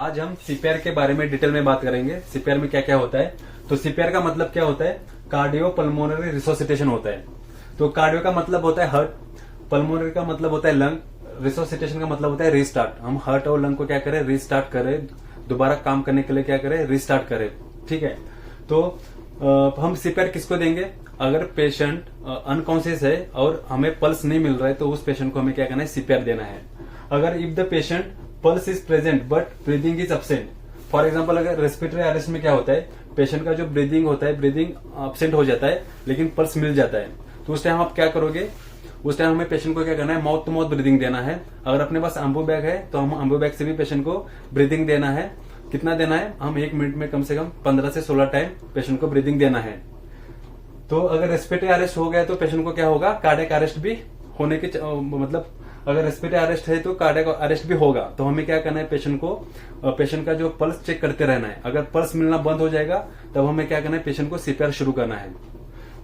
आज हम सीपीआर के बारे में डिटेल में बात करेंगे। सीपीआर में क्या क्या होता है। तो सीपीआर का मतलब क्या होता है, कार्डियो पल्मोनरी रिसोसिटेशन होता है। तो कार्डियो का मतलब होता है हार्ट, पल्मोनरी का मतलब होता है लंग, रिसोसिटेशन का मतलब होता है रीस्टार्ट। हम हार्ट और लंग को क्या करें, रीस्टार्ट करें, दोबारा काम करने के लिए क्या करें, रीस्टार्ट करें। ठीक है। तो हम सीपीआर किसको देंगे, अगर पेशेंट अनकॉन्शियस है और हमें पल्स नहीं मिल रहा है तो उस पेशेंट को हमें क्या करना है, सीपीआर देना है। अगर if the patient pulse is present but breathing is absent, for example अगर रेस्पिरेटरी अरेस्ट में क्या होता है, पेशेंट का जो ब्रीदिंग होता है, ब्रीदिंग अब्सेंट हो जाता है लेकिन पल्स मिल जाता है, तो उस टाइम आप क्या करोगे, उस टाइम हमें पेशेंट को क्या करना है, माउथ टू माउथ ब्रीदिंग देना है। अगर अपने पास एम्बू बैग है तो हम एम्बू बैग से भी पेशेंट को ब्रीदिंग देना है। कितना देना है, हम 1 मिनट में कम से कम 15 से 16 टाइम पेशेंट को ब्रीदिंग देना है। तो अगर रेस्पिरेटरी अरेस्ट हो गया तो पेशेंट को क्या होगा, कार्डियक अरेस्ट भी होने के मतलब अगर रेस्पिरेटरी अरेस्ट है तो कार्डियक अरेस्ट भी होगा। तो हमें क्या करना है, पेशेंट का जो पल्स चेक करते रहना है। अगर पल्स मिलना बंद हो जाएगा तब हमें क्या करना है, पेशेंट को सीपीआर शुरू करना है।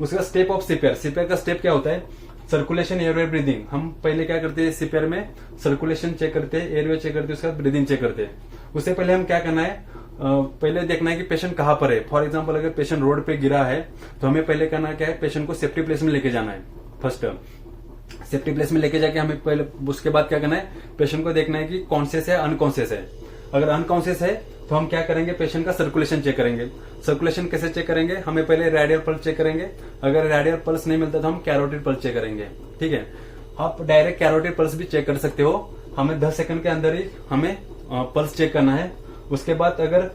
उसका स्टेप ऑफ सीपीआर, सीपीआर का स्टेप क्या होता है, सर्कुलेशन, एयरवे, ब्रीदिंग। हम पहले क्या करते हैं सीपीआर में, सर्कुलेशन चेक करते हैं, एयरवे चेक करते हैं, उसके बाद ब्रीदिंग चेक करते हैं। उससे पहले हम क्या करना है, पहले देखना है कि पेशेंट कहां पर है। फॉर एग्जांपल अगर पेशेंट रोड पे गिरा है तो हमें पहले करना क्या है, पेशेंट को सेफ्टी प्लेस में लेके जाना है। फर्स्ट सेफ्टी प्लेस में लेके जाके हमें पहले, उसके बाद क्या करना है, पेशेंट को देखना है कि कॉन्शियस है अनकॉन्शियस है। अगर अनकॉन्शियस है तो हम क्या करेंगे, पेशेंट का सर्कुलेशन चेक करेंगे। सर्कुलेशन कैसे चेक करेंगे, हमें पहले रेडियल पल्स चेक करेंगे। अगर रेडियल पल्स नहीं मिलता तो हम कैरोटिड पल्स चेक करेंगे। ठीक है, आप डायरेक्ट कैरोटिड पल्स भी चेक कर सकते हो। हमें 10 सेकंड के अंदर ही हमें पल्स चेक करना है। उसके बाद अगर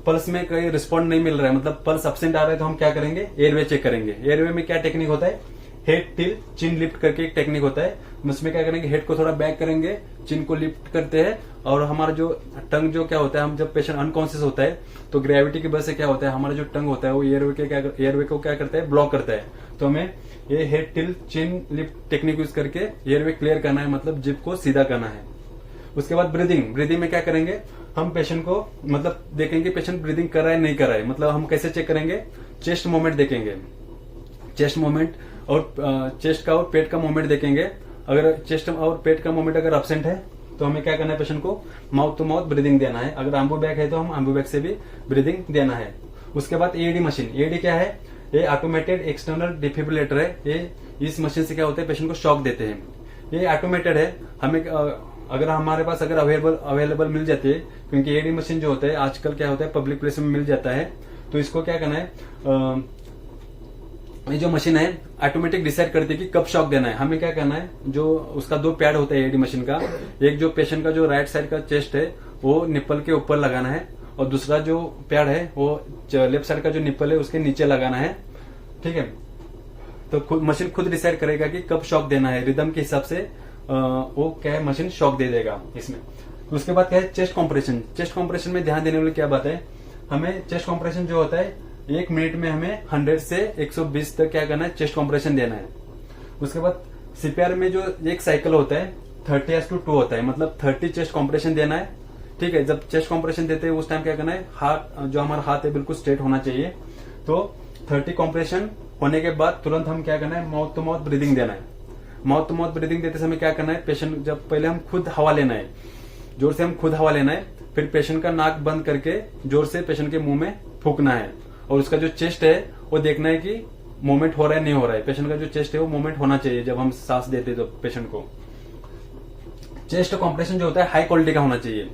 पल्स में कोई रिस्पॉन्ड नहीं मिल रहा है, मतलब पल्स अब्सेंट आ रहा है, तो हम क्या करेंगे, एयरवे चेक करेंगे। एयरवे में क्या टेक्निक होता है, हेड टिल चिन लिफ्ट करके एक टेक्निक होता है। उसमें क्या करेंगे, हेड को थोड़ा बैक करेंगे, चिन को लिफ्ट करते हैं, और हमारा जो टंग जो क्या होता है, हम जब पेशेंट अनकॉन्शियस होता है तो ग्रेविटी की वजह से क्या होता है, हमारा जो टंग होता है वो एयरवे को क्या करता है, ब्लॉक करता है। तो हमें ये हेड टिल चिन लिफ्ट टेक्निक यूज करके एयरवे क्लियर करना है, मतलब जिप को सीधा करना है। उसके बाद ब्रीदिंग में क्या करेंगे, हम पेशेंट को मतलब देखेंगे पेशेंट ब्रीदिंग कर रहा है नहीं कर रहा है। मतलब हम कैसे चेक करेंगे, चेस्ट मूवमेंट देखेंगे, चेस्ट मूवमेंट और चेस्ट का और पेट का मूवमेंट देखेंगे। अगर चेस्ट और पेट का मूवमेंट अगर एब्सेंट है तो हमें क्या करना है, पेशेंट को माउथ टू माउथ ब्रीदिंग देना है। अगर एम्बू बैग है तो हम एम्बू बैग से भी ब्रीदिंग देना है। उसके बाद एडी मशीन, एडी क्या है, ये ऑटोमेटेड एक्सटर्नल डिफिब्रिलेटर है। ये इस मशीन से क्या होता है, पेशेंट को शॉक देते हैं। ये ऑटोमेटेड है, हमें अगर हमारे पास अगर अवेलेबल मिल जाती है, क्योंकि एडी मशीन जो होता है आजकल क्या होता है पब्लिक प्लेस में मिल जाता है, तो इसको क्या करना है, ये जो मशीन है ऑटोमेटिक डिसाइड करती है कि कब शॉक देना है। हमें क्या करना है, जो उसका 2 पैड होता है एडी मशीन का, एक जो पेशेंट का जो राइट साइड का चेस्ट है वो निप्पल के ऊपर लगाना है, और दूसरा जो पैड है वो लेफ्ट साइड का जो निप्पल है उसके नीचे लगाना है। ठीक है, तो मशीन खुद डिसाइड करेगा कि कब शॉक देना है, रिदम के हिसाब से वो क्या है, मशीन शॉक दे देगा इसमें। उसके बाद क्या है, चेस्ट कॉम्प्रेशन। चेस्ट कॉम्प्रेशन में ध्यान देने वाली क्या बात है, हमें चेस्ट कॉम्प्रेशन जो होता है 1 मिनट में हमें 100 से 120 तक क्या करना है, चेस्ट कॉम्प्रेशन देना है। उसके बाद सीपीआर में जो एक साइकिल होता है 30:2 होता है, मतलब 30 चेस्ट कॉम्प्रेशन देना है। ठीक है, जब चेस्ट कॉम्प्रेशन देते हैं उस टाइम क्या करना है, हाथ जो हमारा हाथ है बिल्कुल स्ट्रेट होना चाहिए। तो 30 कॉम्प्रेशन होने के बाद तुरंत हम क्या करना है, माउथ टू माउथ ब्रीदिंग देना है। माउथ टू माउथ ब्रीदिंग देते समय क्या करना है, पेशेंट जब पहले हम खुद हवा लेना है, जोर से हम खुद हवा लेना है, फिर पेशेंट का नाक बंद करके जोर से पेशेंट के मुंह में फूकना है, और उसका जो चेस्ट है वो देखना है कि मूवमेंट हो रहा है नहीं हो रहा है। पेशेंट का जो चेस्ट है वो मूवमेंट होना चाहिए जब हम सांस देते तो पेशेंट को। चेस्ट कॉम्प्रेशन जो होता है हाई क्वालिटी का होना चाहिए,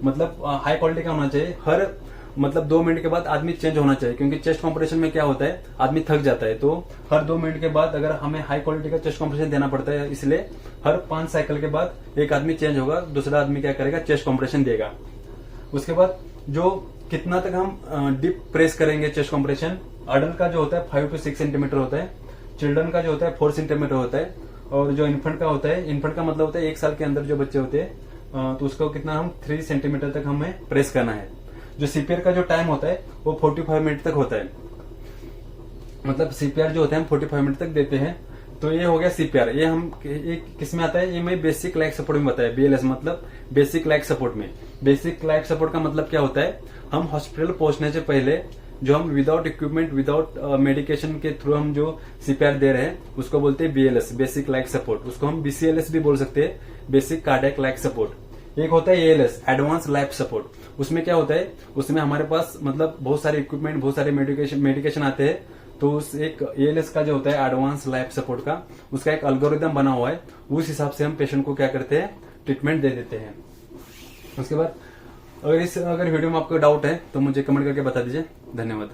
मतलब हाई क्वालिटी का होना चाहिए। हर मतलब 2 मिनट के बाद आदमी चेंज होना चाहिए, क्योंकि चेस्ट कॉम्प्रेशन में क्या होता है, आदमी थक जाता है। तो हर 2 मिनट के बाद अगर हमें हाई क्वालिटी का चेस्ट कॉम्प्रेशन देना पड़ता है, इसलिए हर 5 साइकिल के बाद एक आदमी चेंज होगा, दूसरा आदमी क्या करेगा, चेस्ट कॉम्प्रेशन देगा। उसके बाद जो कितना तक हम डीप प्रेस करेंगे चेस्ट कॉम्प्रेशन, अडल्ट का जो होता है 5 to 6 सेंटीमीटर होता है, चिल्ड्रन का जो होता है 4 सेंटीमीटर होता है, और जो इन्फेंट का होता है, इन्फेंट का मतलब होता है 1 साल के अंदर जो बच्चे होते हैं, तो उसको कितना हम 3 सेंटीमीटर तक हमें प्रेस करना है। जो सीपीआर का जो टाइम होता है वो 45 मिनट तक होता है, मतलब सीपीआर जो होता है हम 45 मिनट तक देते हैं। तो ये हो गया सीपीआर। ये हम किस में आता है, ये मैं बेसिक लाइफ सपोर्ट में बताया, बीएलएस मतलब बेसिक लाइफ सपोर्ट में। बेसिक लाइफ सपोर्ट का मतलब क्या होता है, हम हॉस्पिटल पहुंचने से पहले जो हम विदाउट इक्विपमेंट विदाउट मेडिकेशन के थ्रू हम जो सीपीआर दे रहे हैं उसको बोलते हैं बीएलएस, बेसिक लाइफ सपोर्ट। उसको हम बीसीएलएस भी बोल सकते हैं, बेसिक कार्डियक लाइफ सपोर्ट। एक होता है एएलएस, एडवांस लाइफ सपोर्ट। उसमें क्या होता है, उसमें हमारे पास मतलब बहुत सारे इक्विपमेंट, बहुत सारे मेडिकेशन आते हैं। तो उस एक एएलएस का जो होता है एडवांस लाइफ सपोर्ट का, उसका एक अल्गोरिदम बना हुआ है, उस हिसाब से हम पेशेंट को क्या करते हैं, ट्रीटमेंट दे देते हैं। उसके बाद अगर वीडियो में आपको डाउट है तो मुझे कमेंट करके बता दीजिए। धन्यवाद।